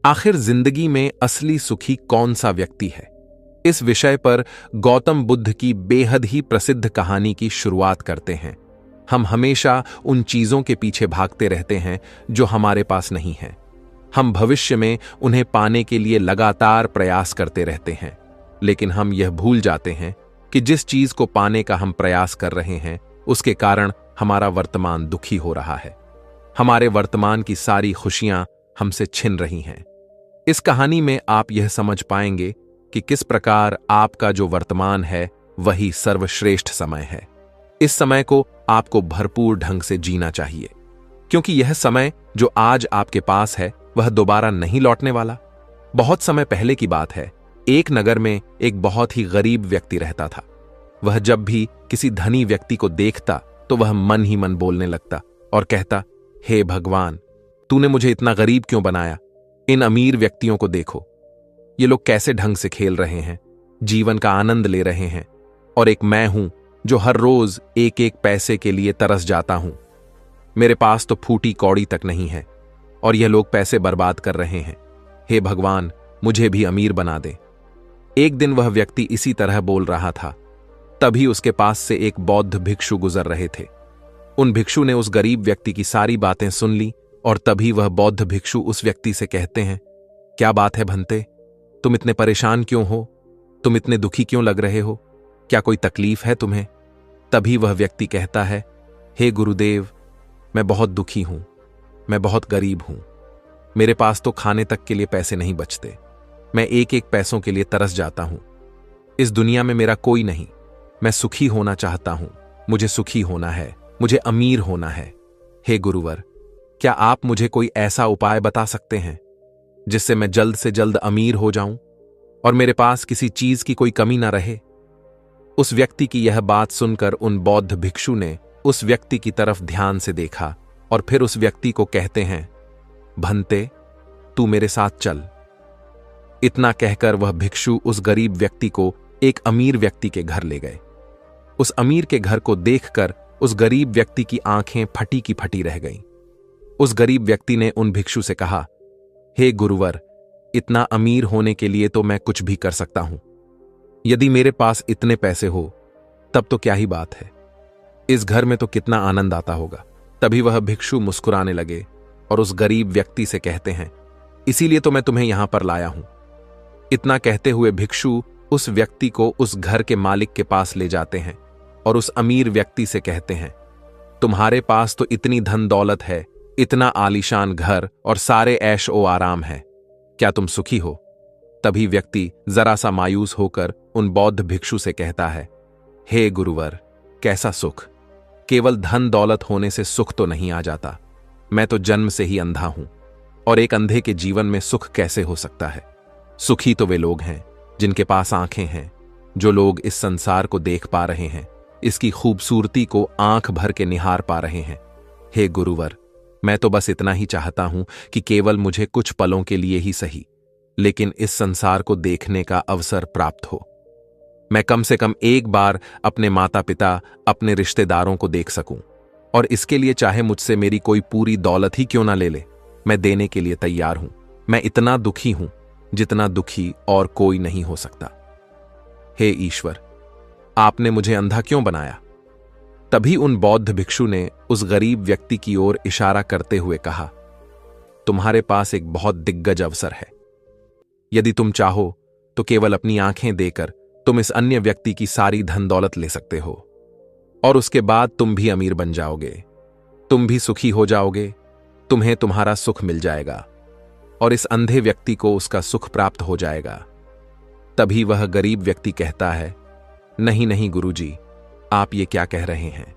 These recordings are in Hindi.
आखिर जिंदगी में असली सुखी कौन सा व्यक्ति है? इस विषय पर गौतम बुद्ध की बेहद ही प्रसिद्ध कहानी की शुरुआत करते हैं। हम हमेशा उन चीजों के पीछे भागते रहते हैं जो हमारे पास नहीं है। हम भविष्य में उन्हें पाने के लिए लगातार प्रयास करते रहते हैं, लेकिन हम यह भूल जाते हैं कि जिस चीज को पाने का हम प्रयास कर रहे हैं उसके कारण हमारा वर्तमान दुखी हो रहा है। हमारे वर्तमान की सारी खुशियां हमसे छिन रही हैं। इस कहानी में आप यह समझ पाएंगे कि किस प्रकार आपका जो वर्तमान है वही सर्वश्रेष्ठ समय है। इस समय को आपको भरपूर ढंग से जीना चाहिए, क्योंकि यह समय जो आज आपके पास है वह दोबारा नहीं लौटने वाला। बहुत समय पहले की बात है, एक नगर में एक बहुत ही गरीब व्यक्ति रहता था। वह जब भी किसी धनी व्यक्ति को देखता तो वह मन ही मन बोलने लगता और कहता, हे भगवान, तूने मुझे इतना गरीब क्यों बनाया? इन अमीर व्यक्तियों को देखो, ये लोग कैसे ढंग से खेल रहे हैं, जीवन का आनंद ले रहे हैं, और एक मैं हूं जो हर रोज एक एक पैसे के लिए तरस जाता हूं। मेरे पास तो फूटी कौड़ी तक नहीं है और यह लोग पैसे बर्बाद कर रहे हैं। हे भगवान, मुझे भी अमीर बना दे। एक दिन वह व्यक्ति इसी तरह बोल रहा था, तभी उसके पास से एक बौद्ध भिक्षु गुजर रहे थे। उन भिक्षु ने उस गरीब व्यक्ति की सारी बातें सुन ली और तभी वह बौद्ध भिक्षु उस व्यक्ति से कहते हैं, क्या बात है भंते, तुम इतने परेशान क्यों हो? तुम इतने दुखी क्यों लग रहे हो? क्या कोई तकलीफ है तुम्हें? तभी वह व्यक्ति कहता है, हे गुरुदेव, मैं बहुत दुखी हूं, मैं बहुत गरीब हूं। मेरे पास तो खाने तक के लिए पैसे नहीं बचते। मैं एक एक पैसों के लिए तरस जाता हूं। इस दुनिया में मेरा कोई नहीं। मैं सुखी होना चाहता हूं। मुझे सुखी होना है, मुझे अमीर होना है। हे गुरुवर, क्या आप मुझे कोई ऐसा उपाय बता सकते हैं जिससे मैं जल्द से जल्द अमीर हो जाऊं और मेरे पास किसी चीज की कोई कमी ना रहे? उस व्यक्ति की यह बात सुनकर उन बौद्ध भिक्षु ने उस व्यक्ति की तरफ ध्यान से देखा और फिर उस व्यक्ति को कहते हैं, भंते, तू मेरे साथ चल। इतना कहकर वह भिक्षु उस गरीब व्यक्ति को एक अमीर व्यक्ति के घर ले गए। उस अमीर के घर को देखकर उस गरीब व्यक्ति की आंखें फटी की फटी रह गईं। उस गरीब व्यक्ति ने उन भिक्षु से कहा, हे गुरुवर, इतना अमीर होने के लिए तो मैं कुछ भी कर सकता हूं। यदि मेरे पास इतने पैसे हो तब तो क्या ही बात है, इस घर में तो कितना आनंद आता होगा। तभी वह भिक्षु मुस्कुराने लगे और उस गरीब व्यक्ति से कहते हैं, इसीलिए तो मैं तुम्हें यहां पर लाया हूं। इतना कहते हुए भिक्षु उस व्यक्ति को उस घर के मालिक के पास ले जाते हैं और उस अमीर व्यक्ति से कहते हैं, तुम्हारे पास तो इतनी धन दौलत है, इतना आलीशान घर और सारे ऐश ओ आराम है, क्या तुम सुखी हो? तभी व्यक्ति जरा सा मायूस होकर उन बौद्ध भिक्षु से कहता है, हे गुरुवर, कैसा सुख? केवल धन दौलत होने से सुख तो नहीं आ जाता। मैं तो जन्म से ही अंधा हूं और एक अंधे के जीवन में सुख कैसे हो सकता है? सुखी तो वे लोग हैं जिनके पास आंखें हैं, जो लोग इस संसार को देख पा रहे हैं, इसकी खूबसूरती को आंख भर के निहार पा रहे हैं। हे गुरुवर, मैं तो बस इतना ही चाहता हूं कि केवल मुझे कुछ पलों के लिए ही सही, लेकिन इस संसार को देखने का अवसर प्राप्त हो। मैं कम से कम एक बार अपने माता पिता, अपने रिश्तेदारों को देख सकूं, और इसके लिए चाहे मुझसे मेरी कोई पूरी दौलत ही क्यों ना ले ले, मैं देने के लिए तैयार हूं। मैं इतना दुखी हूं जितना दुखी और कोई नहीं हो सकता। हे ईश्वर, आपने मुझे अंधा क्यों बनाया? तभी उन बौद्ध भिक्षु ने उस गरीब व्यक्ति की ओर इशारा करते हुए कहा, तुम्हारे पास एक बहुत दिग्गज अवसर है। यदि तुम चाहो तो केवल अपनी आंखें देकर तुम इस अन्य व्यक्ति की सारी धन दौलत ले सकते हो और उसके बाद तुम भी अमीर बन जाओगे, तुम भी सुखी हो जाओगे, तुम्हें तुम्हारा सुख मिल जाएगा और इस अंधे व्यक्ति को उसका सुख प्राप्त हो जाएगा। तभी वह गरीब व्यक्ति कहता है, नहीं नहीं गुरुजी, आप ये क्या कह रहे हैं?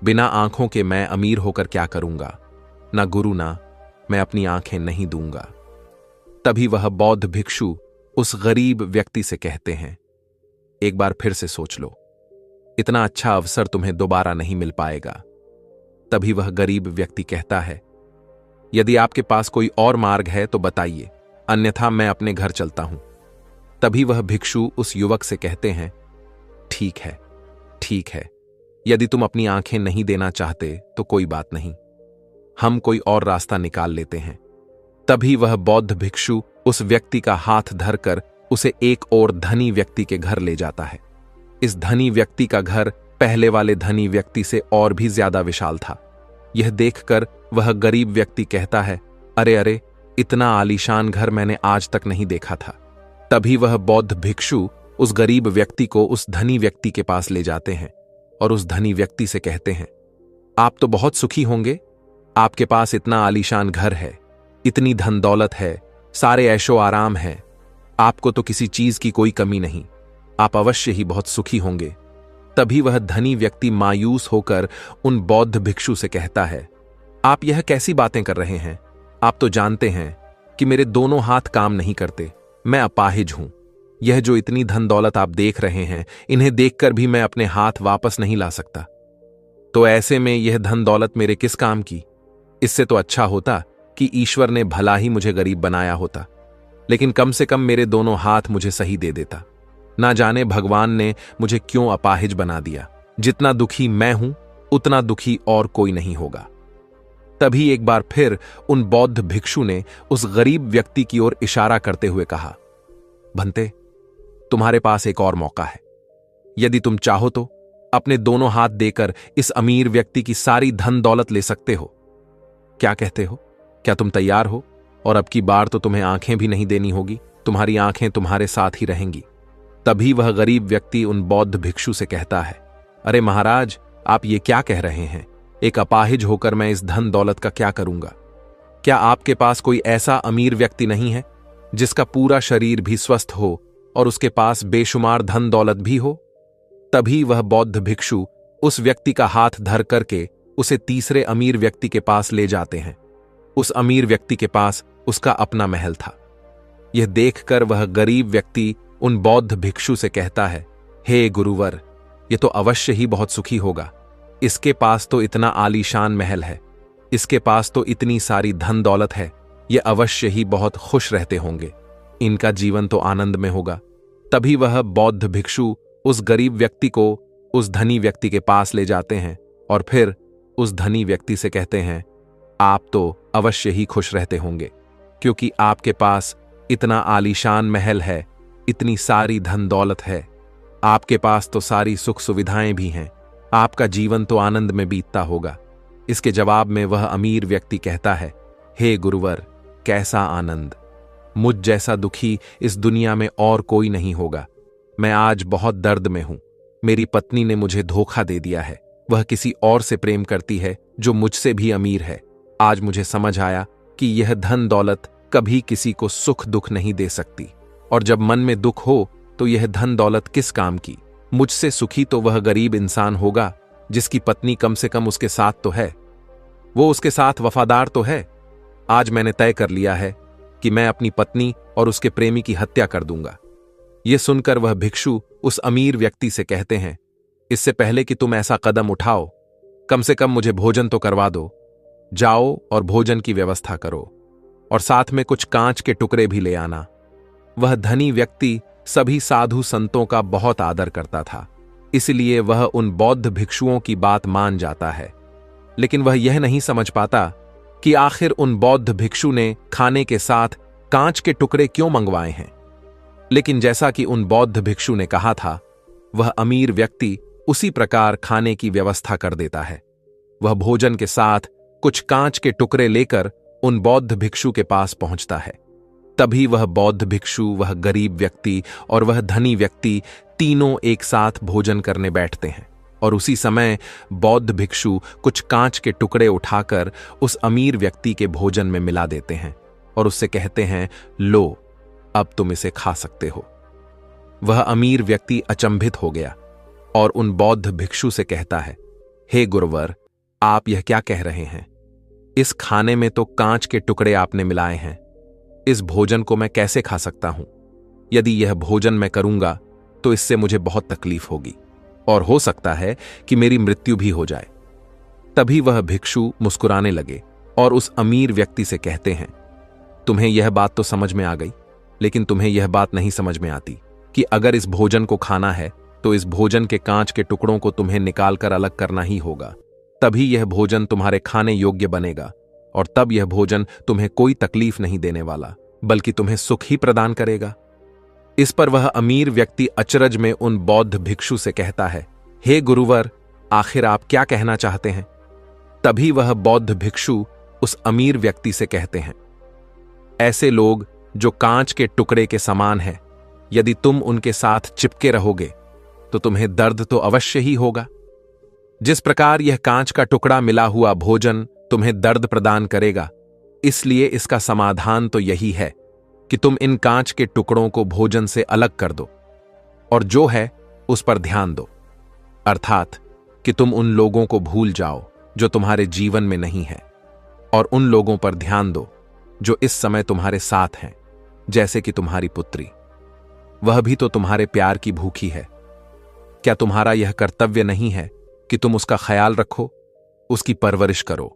बिना आंखों के मैं अमीर होकर क्या करूंगा? ना गुरु, ना मैं अपनी आंखें नहीं दूंगा। तभी वह बौद्ध भिक्षु उस गरीब व्यक्ति से कहते हैं, एक बार फिर से सोच लो, इतना अच्छा अवसर तुम्हें दोबारा नहीं मिल पाएगा। तभी वह गरीब व्यक्ति कहता है, यदि आपके पास कोई और मार्ग है तो बताइए, अन्यथा मैं अपने घर चलता हूं। तभी वह भिक्षु उस युवक से कहते हैं, ठीक है, ठीक है, यदि तुम अपनी आंखें नहीं देना चाहते तो कोई बात नहीं, हम कोई और रास्ता निकाल लेते हैं। तभी वह बौद्ध भिक्षु उस व्यक्ति का हाथ धरकर उसे एक और धनी व्यक्ति के घर ले जाता है। इस धनी व्यक्ति का घर पहले वाले धनी व्यक्ति से और भी ज्यादा विशाल था। यह देखकर वह गरीब व्यक्ति कहता है, अरे अरे, इतना आलीशान घर मैंने आज तक नहीं देखा था। तभी वह बौद्ध भिक्षु उस गरीब व्यक्ति को उस धनी व्यक्ति के पास ले जाते हैं और उस धनी व्यक्ति से कहते हैं, आप तो बहुत सुखी होंगे, आपके पास इतना आलीशान घर है, इतनी धन दौलत है, सारे ऐशो आराम है, आपको तो किसी चीज की कोई कमी नहीं, आप अवश्य ही बहुत सुखी होंगे। तभी वह धनी व्यक्ति मायूस होकर उन बौद्ध भिक्षु से कहता है, आप यह कैसी बातें कर रहे हैं? आप तो जानते हैं कि मेरे दोनों हाथ काम नहीं करते, मैं अपाहिज हूं। यह जो इतनी धन दौलत आप देख रहे हैं, इन्हें देखकर भी मैं अपने हाथ वापस नहीं ला सकता। तो ऐसे में यह धन दौलत मेरे किस काम की? इससे तो अच्छा होता कि ईश्वर ने भला ही मुझे गरीब बनाया होता, लेकिन कम से कम मेरे दोनों हाथ मुझे सही दे देता। ना जाने भगवान ने मुझे क्यों अपाहिज बना दिया। जितना दुखी मैं हूं, उतना दुखी और कोई नहीं होगा। तभी एक बार फिर उन बौद्ध भिक्षु ने उस गरीब व्यक्ति की ओर इशारा करते हुए कहा, भंते, तुम्हारे पास एक और मौका है। यदि तुम चाहो तो अपने दोनों हाथ देकर इस अमीर व्यक्ति की सारी धन दौलत ले सकते हो। क्या कहते हो? क्या तुम तैयार हो? और अब की बार तो तुम्हें आंखें भी नहीं देनी होगी, तुम्हारी आंखें तुम्हारे साथ ही रहेंगी। तभी वह गरीब व्यक्ति उन बौद्ध भिक्षु से कहता है, अरे महाराज, आप ये क्या कह रहे हैं? एक अपाहिज होकर मैं इस धन दौलत का क्या करूंगा? क्या आपके पास कोई ऐसा अमीर व्यक्ति नहीं है जिसका पूरा शरीर भी स्वस्थ हो और उसके पास बेशुमार धन दौलत भी हो? तभी वह बौद्ध भिक्षु उस व्यक्ति का हाथ धर करके उसे तीसरे अमीर व्यक्ति के पास ले जाते हैं। उस अमीर व्यक्ति के पास उसका अपना महल था। यह देखकर वह गरीब व्यक्ति उन बौद्ध भिक्षु से कहता है, हे गुरुवर, यह तो अवश्य ही बहुत सुखी होगा। इसके पास तो इतना आलीशान महल है, इसके पास तो इतनी सारी धन दौलत है, ये अवश्य ही बहुत खुश रहते होंगे, इनका जीवन तो आनंद में होगा। तभी वह बौद्ध भिक्षु उस गरीब व्यक्ति को उस धनी व्यक्ति के पास ले जाते हैं और फिर उस धनी व्यक्ति से कहते हैं, आप तो अवश्य ही खुश रहते होंगे, क्योंकि आपके पास इतना आलीशान महल है, इतनी सारी धन दौलत है, आपके पास तो सारी सुख सुविधाएं भी हैं, आपका जीवन तो आनंद में बीतता होगा। इसके जवाब में वह अमीर व्यक्ति कहता है, हे गुरुवर, कैसा आनंद! मुझ जैसा दुखी इस दुनिया में और कोई नहीं होगा। मैं आज बहुत दर्द में हूं। मेरी पत्नी ने मुझे धोखा दे दिया है, वह किसी और से प्रेम करती है जो मुझसे भी अमीर है। आज मुझे समझ आया कि यह धन दौलत कभी किसी को सुख दुख नहीं दे सकती, और जब मन में दुख हो तो यह धन दौलत किस काम की। मुझसे सुखी तो वह गरीब इंसान होगा जिसकी पत्नी कम से कम उसके साथ तो है, वो उसके साथ वफादार तो है। आज मैंने तय कर लिया है कि मैं अपनी पत्नी और उसके प्रेमी की हत्या कर दूंगा। यह सुनकर वह भिक्षु उस अमीर व्यक्ति से कहते हैं, इससे पहले कि तुम ऐसा कदम उठाओ, कम से कम मुझे भोजन तो करवा दो। जाओ और भोजन की व्यवस्था करो, और साथ में कुछ कांच के टुकड़े भी ले आना। वह धनी व्यक्ति सभी साधु संतों का बहुत आदर करता था, इसलिए वह उन बौद्ध भिक्षुओं की बात मान जाता है। लेकिन वह यह नहीं समझ पाता कि आखिर उन बौद्ध भिक्षु ने खाने के साथ कांच के टुकड़े क्यों मंगवाए हैं। लेकिन जैसा कि उन बौद्ध भिक्षु ने कहा था, वह अमीर व्यक्ति उसी प्रकार खाने की व्यवस्था कर देता है। वह भोजन के साथ कुछ कांच के टुकड़े लेकर उन बौद्ध भिक्षु के पास पहुंचता है। तभी वह बौद्ध भिक्षु, वह गरीब व्यक्ति और वह धनी व्यक्ति तीनों एक साथ भोजन करने बैठते हैं, और उसी समय बौद्ध भिक्षु कुछ कांच के टुकड़े उठाकर उस अमीर व्यक्ति के भोजन में मिला देते हैं और उससे कहते हैं, लो, अब तुम इसे खा सकते हो। वह अमीर व्यक्ति अचंभित हो गया और उन बौद्ध भिक्षु से कहता है, हे गुरुवर, आप यह क्या कह रहे हैं? इस खाने में तो कांच के टुकड़े आपने मिलाए हैं, इस भोजन को मैं कैसे खा सकता हूं? यदि यह भोजन मैं करूंगा तो इससे मुझे बहुत तकलीफ होगी और हो सकता है कि मेरी मृत्यु भी हो जाए। तभी वह भिक्षु मुस्कुराने लगे और उस अमीर व्यक्ति से कहते हैं, तुम्हें यह बात तो समझ में आ गई, लेकिन तुम्हें यह बात नहीं समझ में आती कि अगर इस भोजन को खाना है तो इस भोजन के कांच के टुकड़ों को तुम्हें निकालकर अलग करना ही होगा, तभी यह भोजन तुम्हारे खाने योग्य बनेगा और तब यह भोजन तुम्हें कोई तकलीफ नहीं देने वाला, बल्कि तुम्हें सुख ही प्रदान करेगा। इस पर वह अमीर व्यक्ति अचरज में उन बौद्ध भिक्षु से कहता है, हे गुरुवर, आखिर आप क्या कहना चाहते हैं? तभी वह बौद्ध भिक्षु उस अमीर व्यक्ति से कहते हैं, ऐसे लोग जो कांच के टुकड़े के समान हैं, यदि तुम उनके साथ चिपके रहोगे तो तुम्हें दर्द तो अवश्य ही होगा। जिस प्रकार यह कांच का टुकड़ा मिला हुआ भोजन तुम्हें दर्द प्रदान करेगा, इसलिए इसका समाधान तो यही है कि तुम इन कांच के टुकड़ों को भोजन से अलग कर दो और जो है उस पर ध्यान दो, अर्थात कि तुम उन लोगों को भूल जाओ जो तुम्हारे जीवन में नहीं है और उन लोगों पर ध्यान दो जो इस समय तुम्हारे साथ हैं, जैसे कि तुम्हारी पुत्री। वह भी तो तुम्हारे प्यार की भूखी है। क्या तुम्हारा यह कर्तव्य नहीं है कि तुम उसका ख्याल रखो, उसकी परवरिश करो?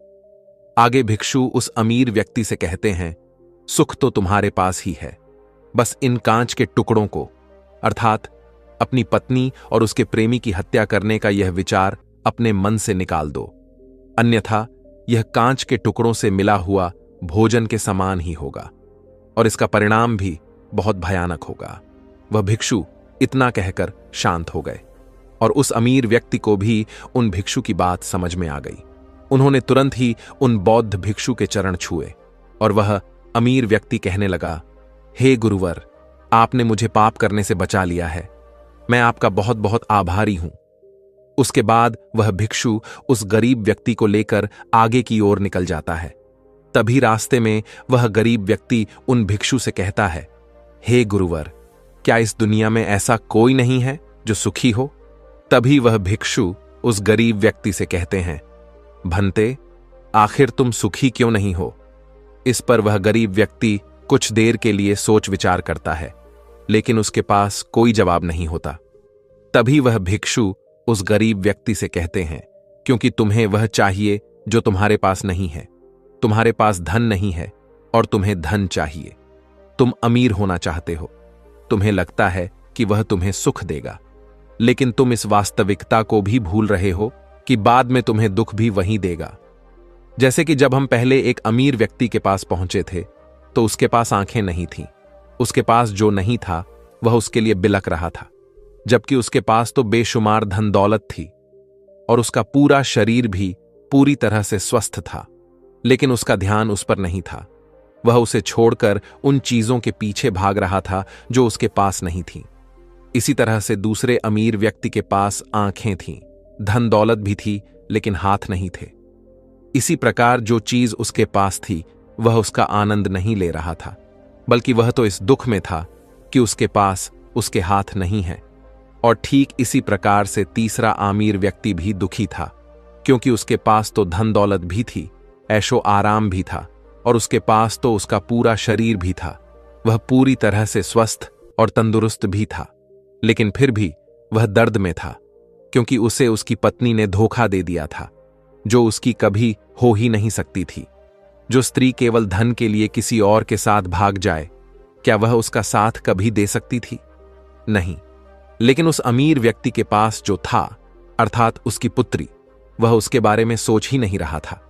आगे भिक्षु उस अमीर व्यक्ति से कहते हैं, सुख तो तुम्हारे पास ही है, बस इन कांच के टुकड़ों को, अर्थात अपनी पत्नी और उसके प्रेमी की हत्या करने का यह विचार अपने मन से निकाल दो, अन्यथा यह कांच के टुकड़ों से मिला हुआ भोजन के समान ही होगा और इसका परिणाम भी बहुत भयानक होगा। वह भिक्षु इतना कहकर शांत हो गए और उस अमीर व्यक्ति को भी उन भिक्षु की बात समझ में आ गई। उन्होंने तुरंत ही उन बौद्ध भिक्षु के चरण छुए और वह अमीर व्यक्ति कहने लगा, हे गुरुवर, आपने मुझे पाप करने से बचा लिया है, मैं आपका बहुत बहुत आभारी हूं। उसके बाद वह भिक्षु उस गरीब व्यक्ति को लेकर आगे की ओर निकल जाता है। तभी रास्ते में वह गरीब व्यक्ति उन भिक्षु से कहता है, हे गुरुवर, क्या इस दुनिया में ऐसा कोई नहीं है जो सुखी हो? तभी वह भिक्षु उस गरीब व्यक्ति से कहते हैं, भंते, आखिर तुम सुखी क्यों नहीं हो? इस पर वह गरीब व्यक्ति कुछ देर के लिए सोच विचार करता है, लेकिन उसके पास कोई जवाब नहीं होता। तभी वह भिक्षु उस गरीब व्यक्ति से कहते हैं, क्योंकि तुम्हें वह चाहिए जो तुम्हारे पास नहीं है। तुम्हारे पास धन नहीं है और तुम्हें धन चाहिए। तुम अमीर होना चाहते हो। तुम्हें लगता है कि वह तुम्हें सुख देगा, लेकिन तुम इस वास्तविकता को भी भूल रहे हो कि बाद में तुम्हें दुख भी वही देगा। जैसे कि जब हम पहले एक अमीर व्यक्ति के पास पहुंचे थे तो उसके पास आंखें नहीं थीं। उसके पास जो नहीं था वह उसके लिए बिलक रहा था, जबकि उसके पास तो बेशुमार धन दौलत थी और उसका पूरा शरीर भी पूरी तरह से स्वस्थ था, लेकिन उसका ध्यान उस पर नहीं था। वह उसे छोड़कर उन चीजों के पीछे भाग रहा था जो उसके पास नहीं थीं। इसी तरह से दूसरे अमीर व्यक्ति के पास आंखें थीं, धन दौलत भी थी, लेकिन हाथ नहीं थे। इसी प्रकार जो चीज उसके पास थी वह उसका आनंद नहीं ले रहा था, बल्कि वह तो इस दुख में था कि उसके पास उसके हाथ नहीं है। और ठीक इसी प्रकार से तीसरा अमीर व्यक्ति भी दुखी था, क्योंकि उसके पास तो धन दौलत भी थी, ऐशो आराम भी था और उसके पास तो उसका पूरा शरीर भी था। वह पूरी तरह से स्वस्थ और तंदुरुस्त भी था, लेकिन फिर भी वह दर्द में था, क्योंकि उसे उसकी पत्नी ने धोखा दे दिया था, जो उसकी कभी हो ही नहीं सकती थी। जो स्त्री केवल धन के लिए किसी और के साथ भाग जाए, क्या वह उसका साथ कभी दे सकती थी? नहीं। लेकिन उस अमीर व्यक्ति के पास जो था, अर्थात उसकी पुत्री, वह उसके बारे में सोच ही नहीं रहा था।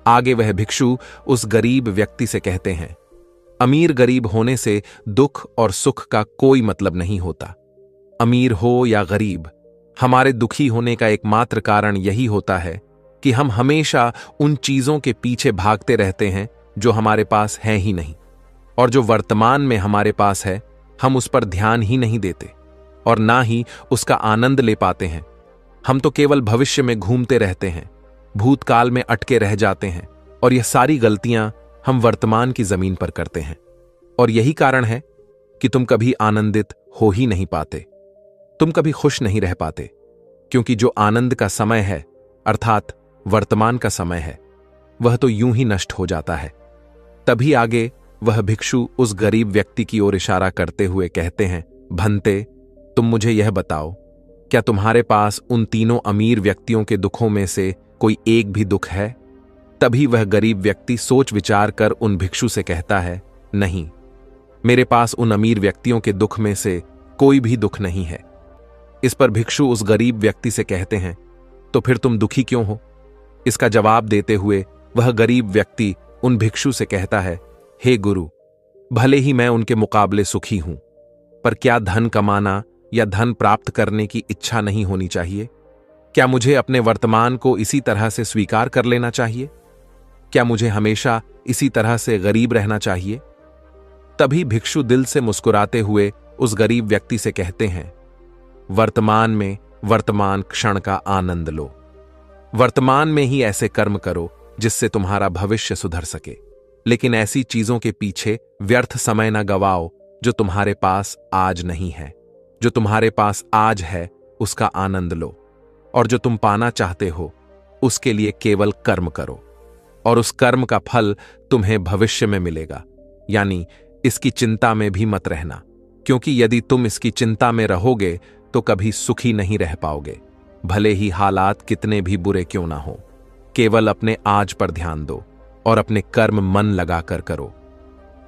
आगे वह भिक्षु उस गरीब व्यक्ति से कहते हैं, अमीर गरीब होने से दुख और सुख का कोई मतलब नहीं होता। अमीर हो या गरीब, हमारे दुखी होने का एकमात्र कारण यही होता है कि हम हमेशा उन चीजों के पीछे भागते रहते हैं जो हमारे पास है ही नहीं, और जो वर्तमान में हमारे पास है हम उस पर ध्यान ही नहीं देते और ना ही उसका आनंद ले पाते हैं। हम तो केवल भविष्य में घूमते रहते हैं, भूतकाल में अटके रह जाते हैं, और यह सारी गलतियां हम वर्तमान की जमीन पर करते हैं। और यही कारण है कि तुम कभी आनंदित हो ही नहीं पाते, तुम कभी खुश नहीं रह पाते, क्योंकि जो आनंद का समय है, अर्थात वर्तमान का समय है, वह तो यूं ही नष्ट हो जाता है। तभी आगे वह भिक्षु उस गरीब व्यक्ति की ओर इशारा करते हुए कहते हैं, भंते, तुम मुझे यह बताओ, क्या तुम्हारे पास उन तीनों अमीर व्यक्तियों के दुखों में से कोई एक भी दुख है? तभी वह गरीब व्यक्ति सोच विचार कर उन भिक्षु से कहता है, नहीं, मेरे पास उन अमीर व्यक्तियों के दुख में से कोई भी दुख नहीं है। इस पर भिक्षु उस गरीब व्यक्ति से कहते हैं, तो फिर तुम दुखी क्यों हो? इसका जवाब देते हुए वह गरीब व्यक्ति उन भिक्षु से कहता है, हे गुरु, भले ही मैं उनके मुकाबले सुखी हूं, पर क्या धन कमाना या धन प्राप्त करने की इच्छा नहीं होनी चाहिए? क्या मुझे अपने वर्तमान को इसी तरह से स्वीकार कर लेना चाहिए? क्या मुझे हमेशा इसी तरह से गरीब रहना चाहिए? तभी भिक्षु दिल से मुस्कुराते हुए उस गरीब व्यक्ति से कहते हैं, वर्तमान में वर्तमान क्षण का आनंद लो। वर्तमान में ही ऐसे कर्म करो जिससे तुम्हारा भविष्य सुधर सके, लेकिन ऐसी चीजों के पीछे व्यर्थ समय न गवाओ जो तुम्हारे पास आज नहीं है। जो तुम्हारे पास आज है उसका आनंद लो, और जो तुम पाना चाहते हो उसके लिए केवल कर्म करो, और उस कर्म का फल तुम्हें भविष्य में मिलेगा। यानी इसकी चिंता में भी मत रहना, क्योंकि यदि तुम इसकी चिंता में रहोगे तो कभी सुखी नहीं रह पाओगे, भले ही हालात कितने भी बुरे क्यों ना हो। केवल अपने आज पर ध्यान दो और अपने कर्म मन लगाकर करो।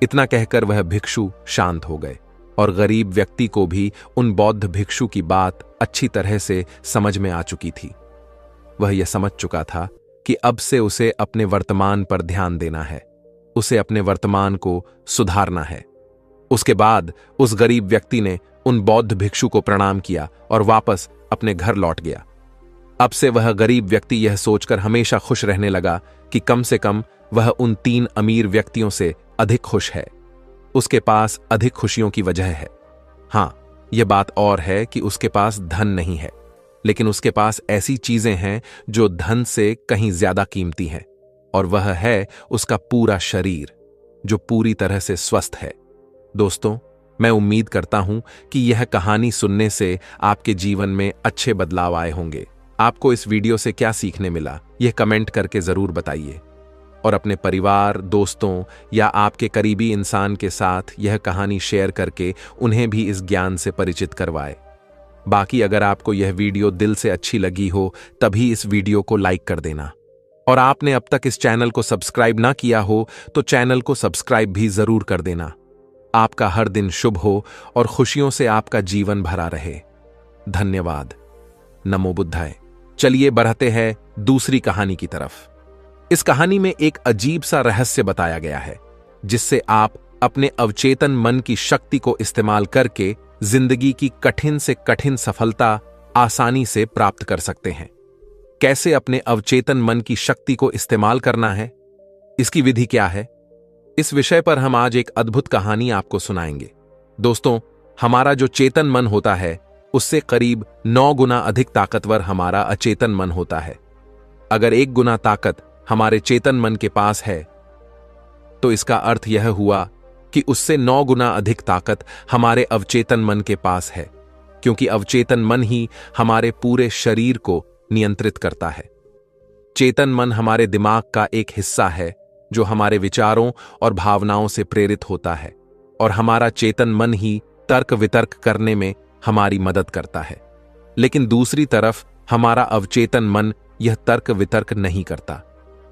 इतना कहकर वह भिक्षु शांत हो गए, और गरीब व्यक्ति को भी उन बौद्ध भिक्षु की बात अच्छी तरह से समझ में आ चुकी थी। वह यह समझ चुका था कि अब से उसे अपने वर्तमान पर ध्यान देना है, उसे अपने वर्तमान को सुधारना है। उसके बाद उस गरीब व्यक्ति ने उन बौद्ध भिक्षु को प्रणाम किया और वापस अपने घर लौट गया। अब से वह गरीब व्यक्ति यह सोचकर हमेशा खुश रहने लगा कि कम से कम वह उन 3 अमीर व्यक्तियों से अधिक खुश है। उसके पास अधिक खुशियों की वजह है। हां, यह बात और है कि उसके पास धन नहीं है, लेकिन उसके पास ऐसी चीजें हैं जो धन से कहीं ज्यादा कीमती हैं, और वह है उसका पूरा शरीर जो पूरी तरह से स्वस्थ है। दोस्तों, मैं उम्मीद करता हूं कि यह कहानी सुनने से आपके जीवन में अच्छे बदलाव आए होंगे। आपको इस वीडियो से क्या सीखने मिला, यह कमेंट करके जरूर बताइए, और अपने परिवार, दोस्तों या आपके करीबी इंसान के साथ यह कहानी शेयर करके उन्हें भी इस ज्ञान से परिचित करवाए। बाकी अगर आपको यह वीडियो दिल से अच्छी लगी हो तभी इस वीडियो को लाइक कर देना, और आपने अब तक इस चैनल को सब्सक्राइब ना किया हो तो चैनल को सब्सक्राइब भी जरूर कर देना। आपका हर दिन शुभ हो और खुशियों से आपका जीवन भरा रहे। धन्यवाद। नमो बुद्धाय। चलिए बढ़ते हैं दूसरी कहानी की तरफ। इस कहानी में एक अजीब सा रहस्य बताया गया है, जिससे आप अपने अवचेतन मन की शक्ति को इस्तेमाल करके जिंदगी की कठिन से कठिन सफलता आसानी से प्राप्त कर सकते हैं। कैसे अपने अवचेतन मन की शक्ति को इस्तेमाल करना है, इसकी विधि क्या है, इस विषय पर हम आज एक अद्भुत कहानी आपको सुनाएंगे। दोस्तों, हमारा जो चेतन मन होता है उससे करीब 9 गुना अधिक ताकतवर हमारा अचेतन मन होता है। अगर 1 गुना ताकत हमारे चेतन मन के पास है तो इसका अर्थ यह हुआ कि उससे 9 गुना अधिक ताकत हमारे अवचेतन मन के पास है, क्योंकि अवचेतन मन ही हमारे पूरे शरीर को नियंत्रित करता है। चेतन मन हमारे दिमाग का एक हिस्सा है जो हमारे विचारों और भावनाओं से प्रेरित होता है, और हमारा चेतन मन ही तर्क वितर्क करने में हमारी मदद करता है। लेकिन दूसरी तरफ हमारा अवचेतन मन यह तर्क वितर्क नहीं करता।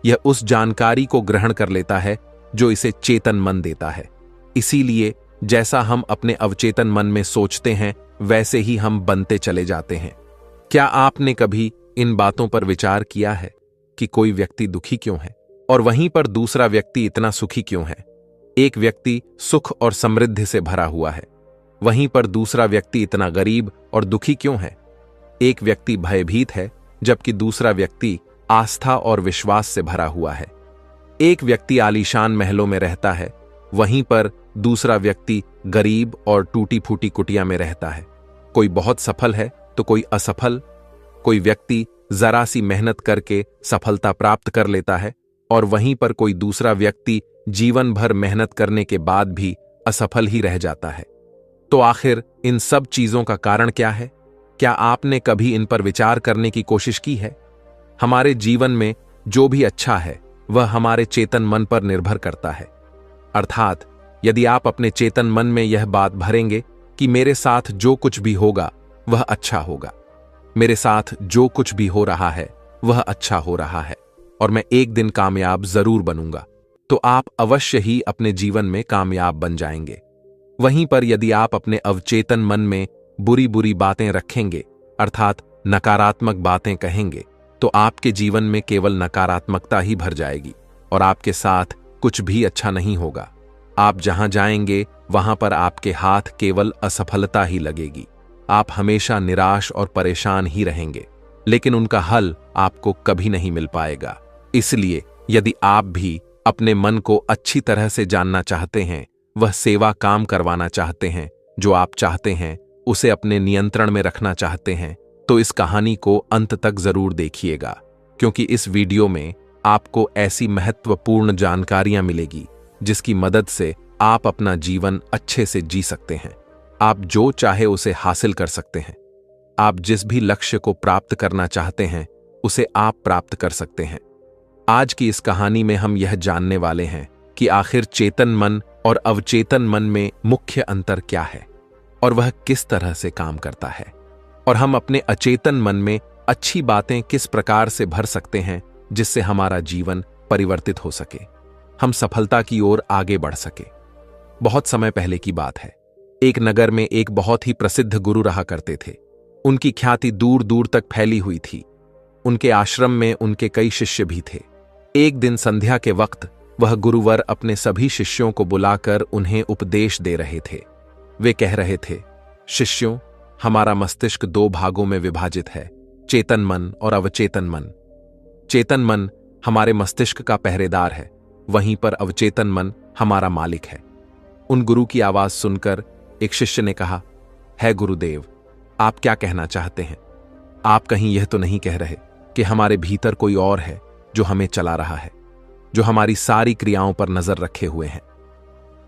यह उस जानकारी को ग्रहण कर लेता है जो इसे चेतन मन देता है। इसीलिए जैसा हम अपने अवचेतन मन में सोचते हैं वैसे ही हम बनते चले जाते हैं। क्या आपने कभी इन बातों पर विचार किया है कि कोई व्यक्ति दुखी क्यों है और वहीं पर दूसरा व्यक्ति इतना सुखी क्यों है? एक व्यक्ति सुख और समृद्धि से भरा हुआ है, वहीं पर दूसरा व्यक्ति इतना गरीब और दुखी क्यों है? एक व्यक्ति भयभीत है जबकि दूसरा व्यक्ति आस्था और विश्वास से भरा हुआ है। एक व्यक्ति आलीशान महलों में रहता है, वहीं पर दूसरा व्यक्ति गरीब और टूटी फूटी कुटिया में रहता है। कोई बहुत सफल है तो कोई असफल। कोई व्यक्ति जरा सी मेहनत करके सफलता प्राप्त कर लेता है, और वहीं पर कोई दूसरा व्यक्ति जीवन भर मेहनत करने के बाद भी असफल ही रह जाता है। तो आखिर इन सब चीजों का कारण क्या है? क्या आपने कभी इन पर विचार करने की कोशिश की है? हमारे जीवन में जो भी अच्छा है वह हमारे चेतन मन पर निर्भर करता है। अर्थात यदि आप अपने चेतन मन में यह बात भरेंगे कि मेरे साथ जो कुछ भी होगा वह अच्छा होगा, मेरे साथ जो कुछ भी हो रहा है वह अच्छा हो रहा है, और मैं एक दिन कामयाब जरूर बनूंगा, तो आप अवश्य ही अपने जीवन में कामयाब बन जाएंगे। वहीं पर यदि आप अपने अवचेतन मन में बुरी बुरी बातें रखेंगे, अर्थात नकारात्मक बातें कहेंगे, तो आपके जीवन में केवल नकारात्मकता ही भर जाएगी, और आपके साथ कुछ भी अच्छा नहीं होगा। आप जहां जाएंगे वहां पर आपके हाथ केवल असफलता ही लगेगी। आप हमेशा निराश और परेशान ही रहेंगे, लेकिन उनका हल आपको कभी नहीं मिल पाएगा। इसलिए यदि आप भी अपने मन को अच्छी तरह से जानना चाहते हैं, वह सेवा काम करवाना चाहते हैं जो आप चाहते हैं, उसे अपने नियंत्रण में रखना चाहते हैं, तो इस कहानी को अंत तक जरूर देखिएगा, क्योंकि इस वीडियो में आपको ऐसी महत्वपूर्ण जानकारियां मिलेगी जिसकी मदद से आप अपना जीवन अच्छे से जी सकते हैं। आप जो चाहे उसे हासिल कर सकते हैं। आप जिस भी लक्ष्य को प्राप्त करना चाहते हैं उसे आप प्राप्त कर सकते हैं। आज की इस कहानी में हम यह जानने वाले हैं कि आखिर चेतन मन और अवचेतन मन में मुख्य अंतर क्या है और वह किस तरह से काम करता है, और हम अपने अचेतन मन में अच्छी बातें किस प्रकार से भर सकते हैं जिससे हमारा जीवन परिवर्तित हो सके, हम सफलता की ओर आगे बढ़ सके। बहुत समय पहले की बात है। एक नगर में एक बहुत ही प्रसिद्ध गुरु रहा करते थे। उनकी ख्याति दूर दूर तक फैली हुई थी। उनके आश्रम में उनके कई शिष्य भी थे। एक दिन संध्या के वक्त वह गुरुवर अपने सभी शिष्यों को बुलाकर उन्हें उपदेश दे रहे थे। वे कह रहे थे, शिष्यों, हमारा मस्तिष्क दो भागों में विभाजित है, चेतन मन और अवचेतन मन। चेतन मन हमारे मस्तिष्क का पहरेदार है, वहीं पर अवचेतन मन हमारा मालिक है। उन गुरु की आवाज सुनकर एक शिष्य ने कहा, है गुरुदेव, आप क्या कहना चाहते हैं? आप कहीं यह तो नहीं कह रहे कि हमारे भीतर कोई और है जो हमें चला रहा है, जो हमारी सारी क्रियाओं पर नजर रखे हुए हैं?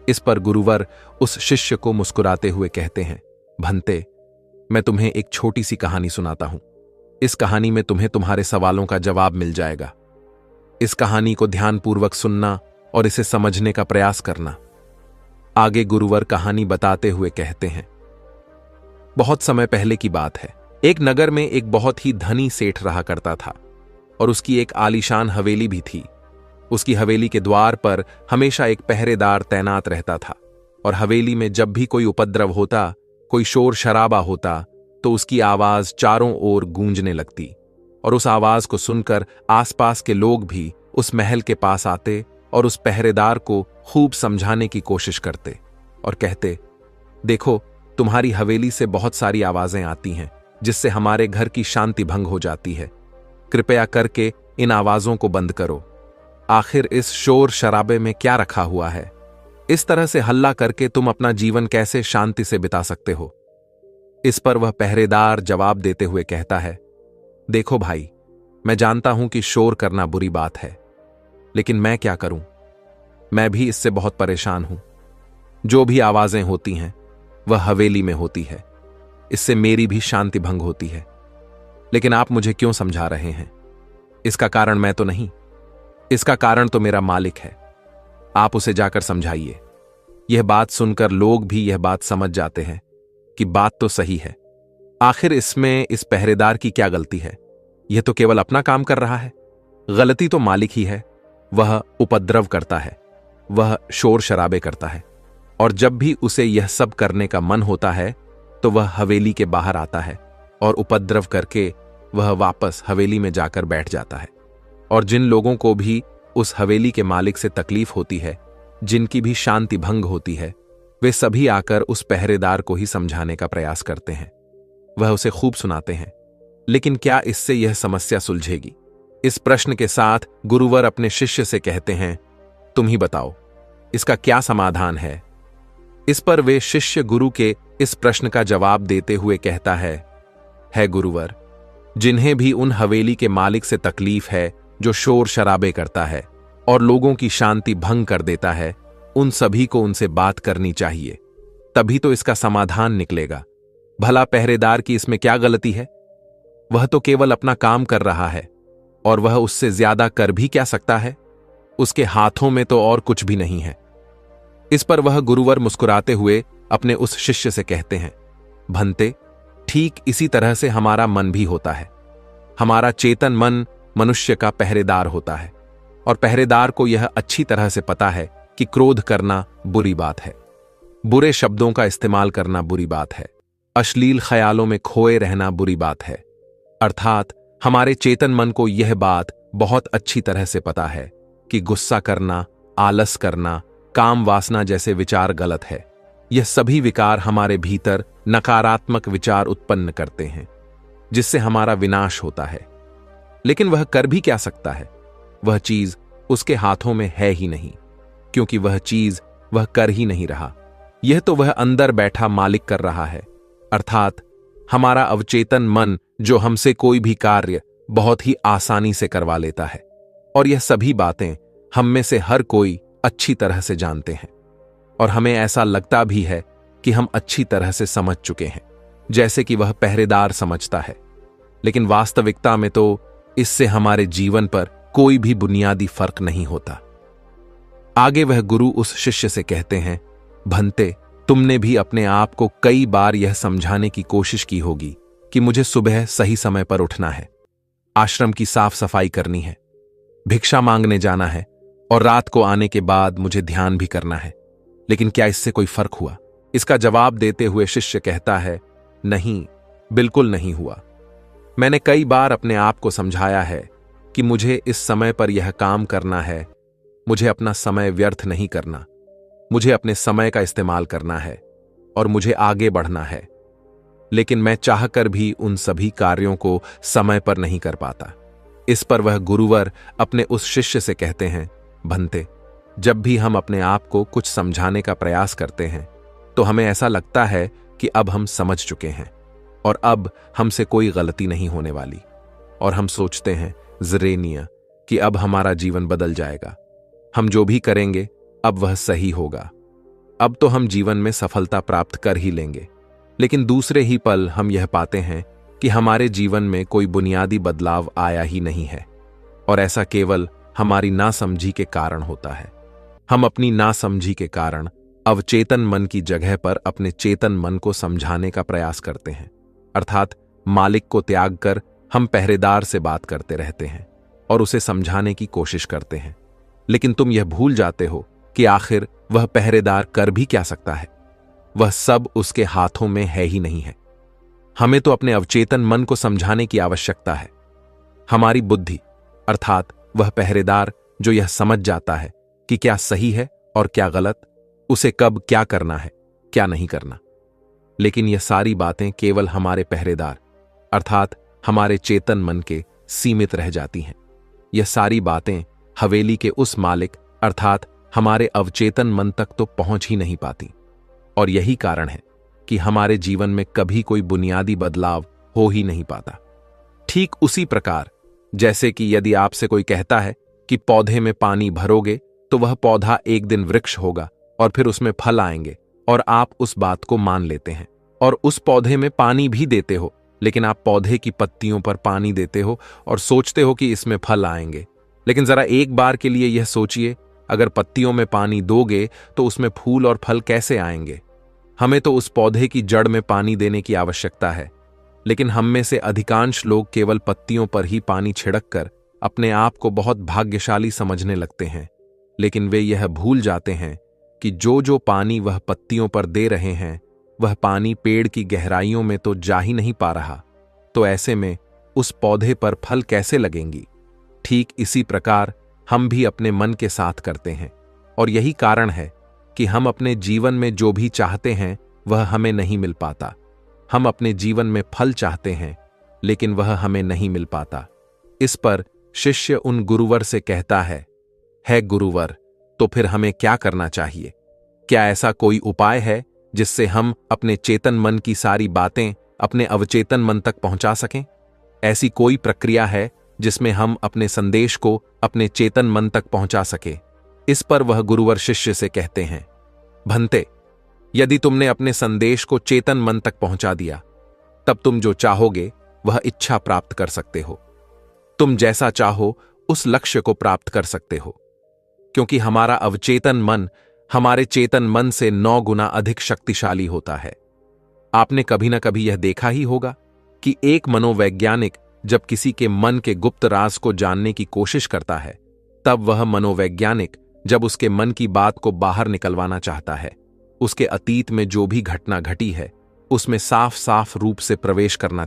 इस पर गुरुवर उस शिष्य को मुस्कुराते हुए कहते हैं, भंते, मैं तुम्हें एक छोटी सी कहानी सुनाता हूं। इस कहानी में तुम्हें तुम्हारे सवालों का जवाब मिल जाएगा। इस कहानी को ध्यानपूर्वक सुनना और इसे समझने का प्रयास करना। आगे गुरुवर कहानी बताते हुए कहते हैं, बहुत समय पहले की बात है। एक नगर में एक बहुत ही धनी सेठ रहा करता था और उसकी एक आलीशान हवेली भी थी। उसकी हवेली के द्वार पर हमेशा एक पहरेदार तैनात रहता था और हवेली में जब भी कोई उपद्रव होता, कोई शोर शराबा होता, तो उसकी आवाज चारों ओर गूंजने लगती और उस आवाज को सुनकर आसपास के लोग भी उस महल के पास आते और उस पहरेदार को खूब समझाने की कोशिश करते और कहते, देखो, तुम्हारी हवेली से बहुत सारी आवाजें आती हैं जिससे हमारे घर की शांति भंग हो जाती है। कृपया करके इन आवाजों को बंद करो। आखिर इस शोर शराबे में क्या रखा हुआ है? इस तरह से हल्ला करके तुम अपना जीवन कैसे शांति से बिता सकते हो? इस पर वह पहरेदार जवाब देते हुए कहता है, देखो भाई, मैं जानता हूं कि शोर करना बुरी बात है, लेकिन मैं क्या करूं? मैं भी इससे बहुत परेशान हूं। जो भी आवाजें होती हैं वह हवेली में होती है, इससे मेरी भी शांति भंग होती है। लेकिन आप मुझे क्यों समझा रहे हैं? इसका कारण मैं तो नहीं, इसका कारण तो मेरा मालिक है। आप उसे जाकर समझाइए। यह बात सुनकर लोग भी यह बात समझ जाते हैं कि बात तो सही है। आखिर इसमें इस पहरेदार की क्या गलती है? यह तो केवल अपना काम कर रहा है। गलती तो मालिक ही है। वह उपद्रव करता है, वह शोर शराबे करता है, और जब भी उसे यह सब करने का मन होता है तो वह हवेली के बाहर आता है और उपद्रव करके वह वापस हवेली में जाकर बैठ जाता है। और जिन लोगों को भी उस हवेली के मालिक से तकलीफ होती है, जिनकी भी शांति भंग होती है, वे सभी आकर उस पहरेदार को ही समझाने का प्रयास करते हैं। वह उसे खूब सुनाते हैं, लेकिन क्या इससे यह समस्या सुलझेगी? इस प्रश्न के साथ गुरुवर अपने शिष्य से कहते हैं, तुम ही बताओ, इसका क्या समाधान है? इस पर वे शिष्य गुरु के इस प्रश्न का जवाब देते हुए कहता है गुरुवर, जिन्हें भी उन हवेली के मालिक से तकलीफ है जो शोर शराबे करता है और लोगों की शांति भंग कर देता है, उन सभी को उनसे बात करनी चाहिए, तभी तो इसका समाधान निकलेगा। भला पहरेदार की इसमें क्या गलती है? वह तो केवल अपना काम कर रहा है और वह उससे ज्यादा कर भी क्या सकता है? उसके हाथों में तो और कुछ भी नहीं है। इस पर वह गुरुवर मुस्कुराते हुए अपने उस शिष्य से कहते हैं, भंते, ठीक इसी तरह से हमारा मन भी होता है। हमारा चेतन मन मनुष्य का पहरेदार होता है और पहरेदार को यह अच्छी तरह से पता है कि क्रोध करना बुरी बात है, बुरे शब्दों का इस्तेमाल करना बुरी बात है, अश्लील ख्यालों में खोए रहना बुरी बात है। अर्थात हमारे चेतन मन को यह बात बहुत अच्छी तरह से पता है कि गुस्सा करना, आलस करना, काम वासना जैसे विचार गलत है। यह सभी विकार हमारे भीतर नकारात्मक विचार उत्पन्न करते हैं, जिससे हमारा विनाश होता है। लेकिन वह कर भी क्या सकता है? वह चीज उसके हाथों में है ही नहीं, क्योंकि वह चीज वह कर ही नहीं रहा। यह तो वह अंदर बैठा मालिक कर रहा है, अर्थात हमारा अवचेतन मन, जो हमसे कोई भी कार्य बहुत ही आसानी से करवा लेता है। और यह सभी बातें हम में से हर कोई अच्छी तरह से जानते हैं, और हमें ऐसा लगता भी है कि हम अच्छी तरह से समझ चुके हैं, जैसे कि वह पहरेदार समझता है। लेकिन वास्तविकता में तो इससे हमारे जीवन पर कोई भी बुनियादी फर्क नहीं होता। आगे वह गुरु उस शिष्य से कहते हैं, भंते, तुमने भी अपने आप को कई बार यह समझाने की कोशिश की होगी कि मुझे सुबह सही समय पर उठना है, आश्रम की साफ सफाई करनी है, भिक्षा मांगने जाना है, और रात को आने के बाद मुझे ध्यान भी करना है। लेकिन क्या इससे कोई फर्क हुआ? इसका जवाब देते हुए शिष्य कहता है, नहीं, बिल्कुल नहीं हुआ। मैंने कई बार अपने आप को समझाया है कि मुझे इस समय पर यह काम करना है, मुझे अपना समय व्यर्थ नहीं करना, मुझे अपने समय का इस्तेमाल करना है और मुझे आगे बढ़ना है। लेकिन मैं चाहकर भी उन सभी कार्यों को समय पर नहीं कर पाता। इस पर वह गुरुवर अपने उस शिष्य से कहते हैं, भंते, जब भी हम अपने आप को कुछ समझाने का प्रयास करते हैं तो हमें ऐसा लगता है कि अब हम समझ चुके हैं और अब हमसे कोई गलती नहीं होने वाली, और हम सोचते हैं ज़रेनिया कि अब हमारा जीवन बदल जाएगा, हम जो भी करेंगे अब वह सही होगा, अब तो हम जीवन में सफलता प्राप्त कर ही लेंगे। लेकिन दूसरे ही पल हम यह पाते हैं कि हमारे जीवन में कोई बुनियादी बदलाव आया ही नहीं है, और ऐसा केवल हमारी नासमझी के कारण होता है। हम अपनी नासमझी के कारण अवचेतन मन की जगह पर अपने चेतन मन को समझाने का प्रयास करते हैं, अर्थात मालिक को त्याग कर हम पहरेदार से बात करते रहते हैं और उसे समझाने की कोशिश करते हैं। लेकिन तुम यह भूल जाते हो कि आखिर वह पहरेदार कर भी क्या सकता है? वह सब उसके हाथों में है ही नहीं है। हमें तो अपने अवचेतन मन को समझाने की आवश्यकता है। हमारी बुद्धि, अर्थात वह पहरेदार जो यह समझ जाता है कि क्या सही है और क्या गलत, उसे कब क्या करना है, क्या नहीं करना। लेकिन यह सारी बातें केवल हमारे पहरेदार, अर्थात हमारे चेतन मन के सीमित रह जाती हैं। यह सारी बातें हवेली के उस मालिक, अर्थात हमारे अवचेतन मन तक तो पहुंच ही नहीं पाती, और यही कारण है कि हमारे जीवन में कभी कोई बुनियादी बदलाव हो ही नहीं पाता। ठीक उसी प्रकार जैसे कि यदि आपसे कोई कहता है कि पौधे में पानी भरोगे तो वह पौधा एक दिन वृक्ष होगा और फिर उसमें फल आएंगे, और आप उस बात को मान लेते हैं और उस पौधे में पानी भी देते हो, लेकिन आप पौधे की पत्तियों पर पानी देते हो और सोचते हो कि इसमें फल आएंगे। लेकिन जरा एक बार के लिए यह सोचिए, अगर पत्तियों में पानी दोगे तो उसमें फूल और फल कैसे आएंगे? हमें तो उस पौधे की जड़ में पानी देने की आवश्यकता है, लेकिन हम में से अधिकांश लोग केवल पत्तियों पर ही पानी छिड़क कर अपने आप को बहुत भाग्यशाली समझने लगते हैं। लेकिन वे यह भूल जाते हैं कि जो जो पानी वह पत्तियों पर दे रहे हैं, वह पानी पेड़ की गहराइयों में तो जा ही नहीं पा रहा, तो ऐसे में उस पौधे पर फल कैसे लगेंगी? ठीक इसी प्रकार हम भी अपने मन के साथ करते हैं, और यही कारण है कि हम अपने जीवन में जो भी चाहते हैं वह हमें नहीं मिल पाता। हम अपने जीवन में फल चाहते हैं, लेकिन वह हमें नहीं मिल पाता। इस पर शिष्य उन गुरुवर से कहता है गुरुवर, तो फिर हमें क्या करना चाहिए? क्या ऐसा कोई उपाय है जिससे हम अपने चेतन मन की सारी बातें अपने अवचेतन मन तक पहुंचा सकें? ऐसी कोई प्रक्रिया है जिसमें हम अपने संदेश को अपने चेतन मन तक पहुंचा सके? इस पर वह गुरुवर शिष्य से कहते हैं, भंते, यदि तुमने अपने संदेश को चेतन मन तक पहुंचा दिया, तब तुम जो चाहोगे वह इच्छा प्राप्त कर सकते हो। तुम जैसा चाहो उस लक्ष्य को प्राप्त कर सकते हो, क्योंकि हमारा अवचेतन मन हमारे चेतन मन से 9 गुना अधिक शक्तिशाली होता है। आपने कभी ना कभी यह देखा ही होगा कि एक मनोवैज्ञानिक जब किसी के मन के गुप्त राज को जानने की कोशिश करता है, तब वह मनोवैज्ञानिक जब उसके मन की बात को बाहर निकलवाना चाहता है, उसके अतीत में जो भी घटना घटी है उसमें साफ साफ रूप से प्रवेश करना